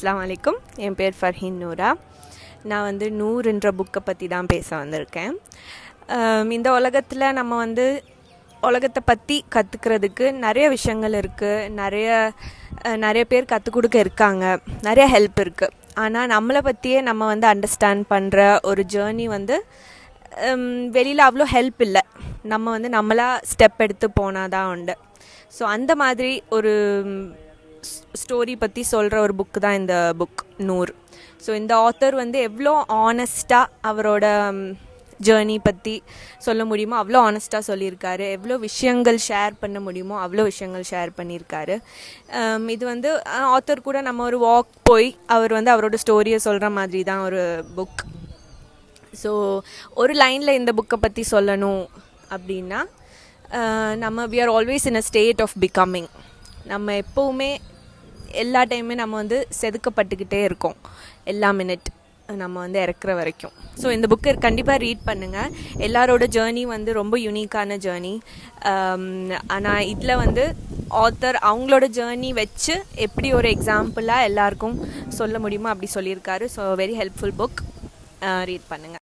அஸ்ஸலாமு அலைக்கும். என் பேர் ஃபர்ஹீன் நூரா. நான் வந்து நூறுன்ற புக்கை பற்றி தான் பேச வந்திருக்கேன். இந்த உலகத்தில் நம்ம வந்து உலகத்தை பற்றி கற்றுக்கிறதுக்கு நிறைய விஷயங்கள் இருக்குது. நிறைய பேர் கற்றுக் கொடுக்க இருக்காங்க, நிறைய ஹெல்ப் இருக்குது. ஆனால் நம்மளை பற்றியே நம்ம வந்து அண்டர்ஸ்டாண்ட் பண்ணுற ஒரு ஜேர்னி வந்து வெளியில் அவ்வளோ ஹெல்ப் இல்லை. நம்ம வந்து நம்மளாக ஸ்டெப் எடுத்து போனால் தான் உண்டு. ஸோ அந்த மாதிரி ஒரு ஸ்டோரி பற்றி சொல்கிற ஒரு புக்கு தான் இந்த புக் நூறு. ஸோ இந்த ஆத்தர் வந்து எவ்வளோ ஆனஸ்ட்டாக அவரோட ஜேர்னி பற்றி சொல்ல முடியுமோ அவ்வளோ ஆனஸ்ட்டாக சொல்லியிருக்காரு. எவ்வளோ விஷயங்கள் ஷேர் பண்ண முடியுமோ அவ்வளோ விஷயங்கள் ஷேர் பண்ணியிருக்காரு. இது வந்து ஆத்தர் கூட நம்ம ஒரு வாக் போய் அவர் வந்து அவரோட ஸ்டோரியை சொல்கிற மாதிரி தான் ஒரு புக். ஸோ ஒரு லைனில் இந்த புக்கை பற்றி சொல்லணும் அப்படின்னா, நம்ம we are always in a state of becoming. நம்ம எப்போவுமே எல்லா டைமே நம்ம வந்து செதுக்கப்பட்டுக்கிட்டே இருக்கோம், எல்லா மினிட் நம்ம வந்து இறக்குற வரைக்கும். ஸோ இந்த புக்கு கண்டிப்பாக ரீட் பண்ணுங்கள். எல்லாரோட ஜேர்னி வந்து ரொம்ப யூனிக்கான ஜேர்னி. ஆனால் இதில் வந்து ஆத்தர் அவங்களோட ஜேர்னி வச்சு எப்படி ஒரு எக்ஸாம்பிளாக எல்லாருக்கும் சொல்ல முடியுமோ அப்படி சொல்லியிருக்காரு. So very helpful book, read பண்ணுங்கள்.